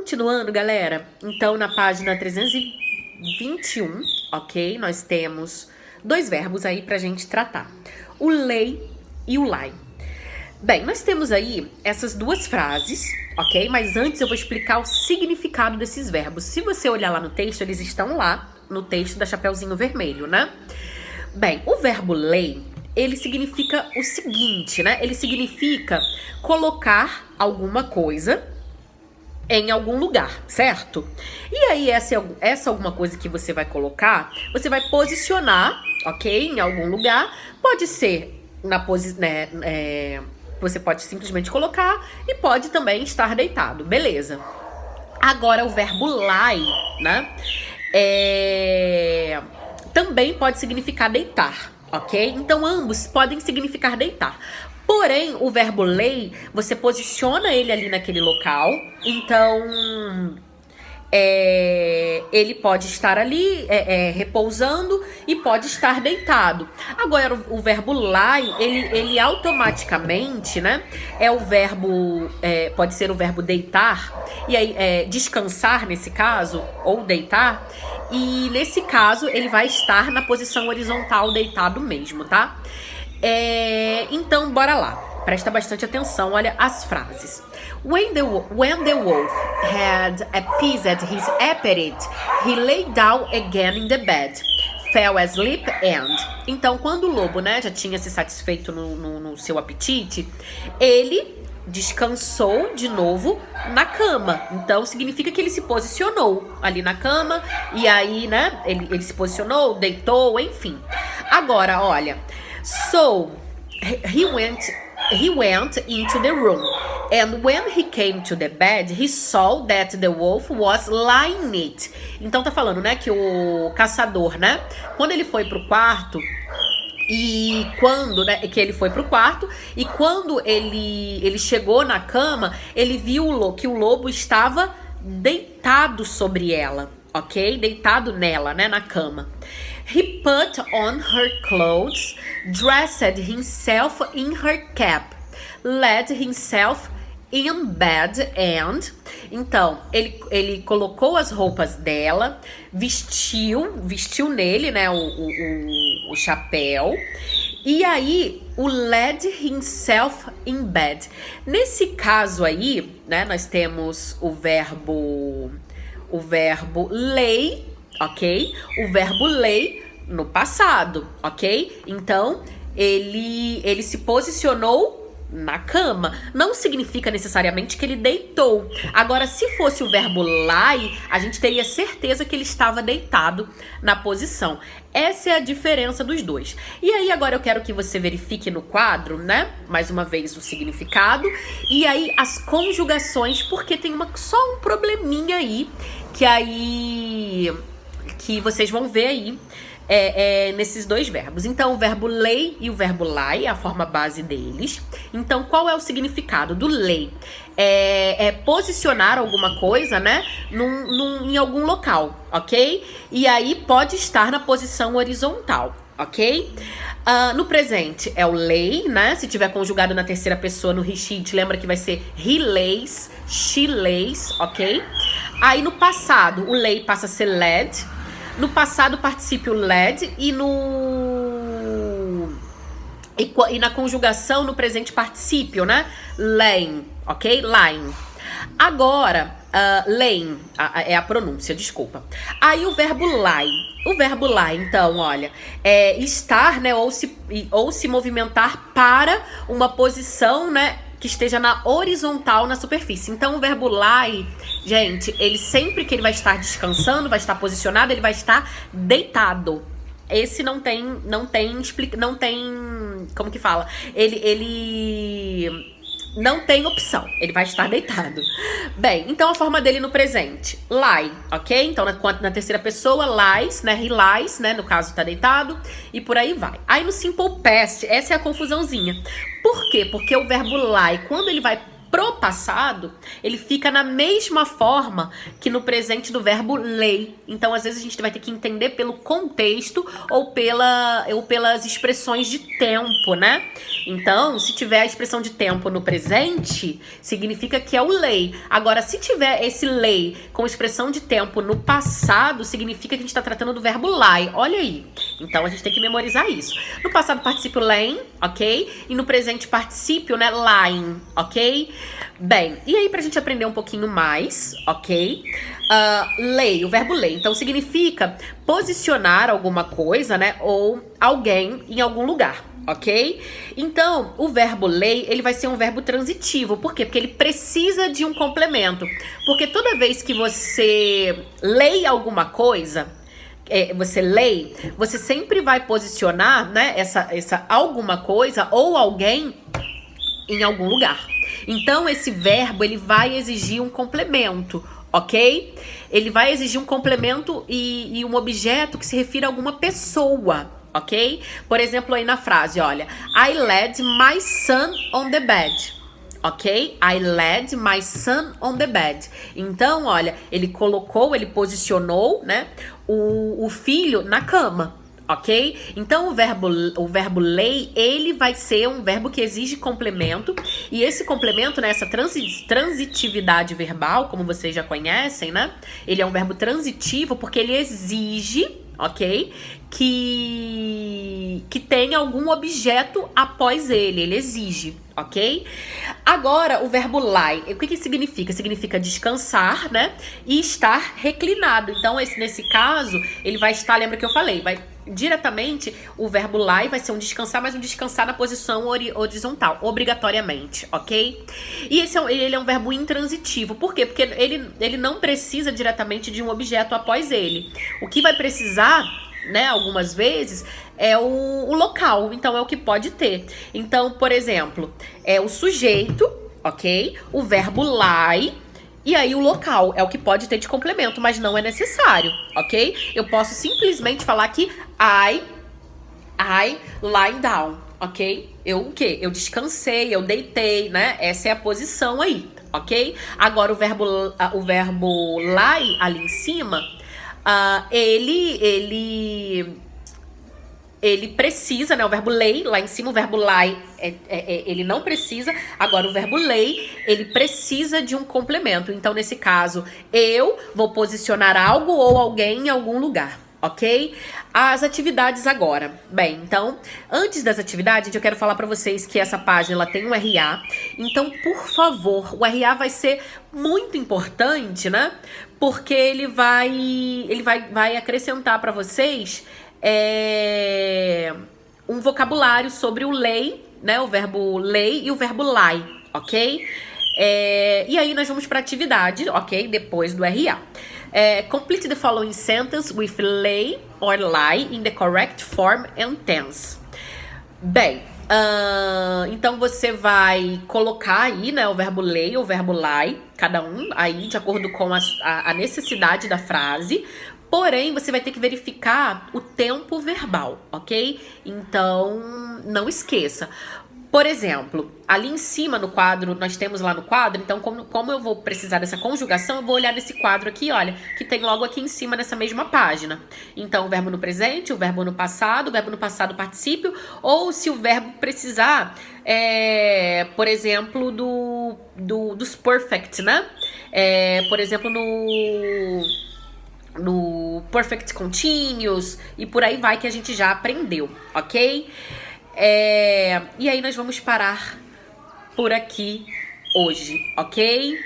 Continuando, galera, então na página 321, ok? Nós temos dois verbos aí pra gente tratar. O lay e o lie. Bem, nós temos aí essas duas frases, ok? Mas antes eu vou explicar o significado desses verbos. Se você olhar lá no texto, eles estão lá no texto da Chapeuzinho Vermelho, né? Bem, o verbo lay, ele significa o seguinte, né? Ele significa colocar alguma coisa em algum lugar, certo? E aí, essa alguma coisa que você vai colocar, você vai posicionar, ok? Em algum lugar. Pode ser na posição, né? Você pode simplesmente colocar e pode também estar deitado, beleza? Agora, o verbo lie, né? Também pode significar deitar, ok? Então, ambos podem significar deitar. Porém, o verbo lay, você posiciona ele ali naquele local. Então, ele pode estar ali repousando e pode estar deitado. Agora, o verbo lie, ele automaticamente, né? É o verbo, pode ser o verbo deitar, e aí descansar nesse caso, ou deitar. E nesse caso, ele vai estar na posição horizontal deitado mesmo, tá? Então, bora lá. Presta bastante atenção, olha as frases. When the wolf had appeased his appetite, he lay down again in the bed, fell asleep and... Então, quando o lobo, né, já tinha se satisfeito no seu apetite, ele descansou de novo na cama. Então, significa que ele se posicionou ali na cama, e aí, né, ele se posicionou, deitou, enfim. Agora, olha... So, he went into the room, and when he came to the bed, he saw that the wolf was lying in it. Então tá falando, né, que o caçador, né, quando ele foi pro quarto, e quando, né, que ele foi pro quarto, e quando ele chegou na cama, ele viu que o lobo estava deitado sobre ela, ok? Deitado nela, né, na cama. He put on her clothes, dressed himself in her cap, laid himself in bed and... Então, ele colocou as roupas dela, vestiu nele, né, o chapéu, e aí o led himself in bed. Nesse caso aí, né, nós temos o verbo lay, ok? O verbo lay no passado, ok? Então, ele se posicionou na cama. Não significa necessariamente que ele deitou. Agora, se fosse o verbo lie, a gente teria certeza que ele estava deitado na posição. Essa é a diferença dos dois. E aí, agora eu quero que você verifique no quadro, né? Mais uma vez o significado. E aí, as conjugações, porque tem só um probleminha aí, que vocês vão ver aí nesses dois verbos. Então, o verbo lay e o verbo lie, a forma base deles. Então, qual é o significado do lay? Posicionar alguma coisa, né, em algum local, ok? E aí pode estar na posição horizontal, ok? No presente é o lay, né? Se tiver conjugado na terceira pessoa no he, she, lembra que vai ser he lays, she lays, ok? Aí no passado, o lay passa a ser led. No passado, particípio led. E na conjugação, no presente, particípio, né? Laying, ok? Lying. Agora, laying é a pronúncia, desculpa. Aí o verbo lie. O verbo lie, então, olha, estar, né? Ou se movimentar para uma posição, né? Que esteja na horizontal na superfície. Então, o verbo lie, gente, ele sempre que ele vai estar descansando, vai estar posicionado, ele vai estar deitado. Esse não tem, como que fala? Ele não tem opção, ele vai estar deitado. Bem, então a forma dele no presente, lie, ok? Então na terceira pessoa, lies, né? He lies, né? No caso tá deitado, e por aí vai. Aí no simple past, essa é a confusãozinha. Por quê? Porque o verbo lie, quando ele vai pro passado, ele fica na mesma forma que no presente do verbo lay. Então, às vezes, a gente vai ter que entender pelo contexto ou pelas expressões de tempo, né? Então, se tiver a expressão de tempo no presente, significa que é o lay. Agora, se tiver esse lay com expressão de tempo no passado, significa que a gente está tratando do verbo lie. Olha aí. Então, a gente tem que memorizar isso. No passado, particípio laying, ok? E no presente, particípio, né? Lying, ok? Bem, e aí pra gente aprender um pouquinho mais, ok? Lay, o verbo lay. Então, significa posicionar alguma coisa, né? Ou alguém em algum lugar. Ok? Então, o verbo lay, ele vai ser um verbo transitivo. Por quê? Porque ele precisa de um complemento. Porque toda vez que você lay alguma coisa, você sempre vai posicionar, né, essa alguma coisa ou alguém em algum lugar. Então, esse verbo, ele vai exigir um complemento, ok? Ele vai exigir um complemento e um objeto que se refira a alguma pessoa, ok? Por exemplo, aí na frase, olha, I led my son on the bed. Ok? I led my son on the bed. Então, olha, ele posicionou, né, o filho na cama. Ok? Então, o verbo lay, ele vai ser um verbo que exige complemento. E esse complemento, né, essa transitividade verbal, como vocês já conhecem, né? Ele é um verbo transitivo porque ele exige, ok? Que tenha algum objeto após ele. Ele exige, ok? Agora, o verbo lie, o que significa? Significa descansar, né? E estar reclinado. Então, nesse caso, ele vai estar, lembra que eu falei, vai diretamente, o verbo lie vai ser um descansar, mas um descansar na posição horizontal, obrigatoriamente, ok? E ele é um verbo intransitivo. Por quê? Porque ele não precisa diretamente de um objeto após ele. O que vai precisar, né, algumas vezes, é o local. Então, é o que pode ter. Então, por exemplo, é o sujeito, ok? O verbo lie. E aí o local é o que pode ter de complemento, mas não é necessário, ok? Eu posso simplesmente falar que I lie down, ok? O quê? Eu descansei, eu deitei, né? Essa é a posição aí, ok? Agora o verbo lie ali em cima, ele precisa, né? O verbo lay, lá em cima o verbo lie, ele não precisa. Agora o verbo lay, ele precisa de um complemento. Então, nesse caso, eu vou posicionar algo ou alguém em algum lugar, ok? As atividades agora. Bem, então, antes das atividades, eu quero falar pra vocês que essa página, ela tem um RA. Então, por favor, o RA vai ser muito importante, né? Porque ele vai acrescentar pra vocês um vocabulário sobre o lay, né? O verbo lay e o verbo lie, ok? E aí nós vamos para atividade, ok? Depois do RA. Complete the following sentence with lay or lie in the correct form and tense. Bem, então você vai colocar aí, né, o verbo lay ou o verbo lie, cada um aí de acordo com a necessidade da frase. Porém, você vai ter que verificar o tempo verbal, ok? Então, não esqueça. Por exemplo, ali em cima no quadro, nós temos lá no quadro, então como eu vou precisar dessa conjugação, eu vou olhar nesse quadro aqui, olha, que tem logo aqui em cima nessa mesma página. Então, o verbo no presente, o verbo no passado particípio, ou se o verbo precisar, por exemplo, dos perfect, né? Por exemplo, no perfect continuous e por aí vai que a gente já aprendeu, ok? E aí nós vamos parar por aqui hoje, ok?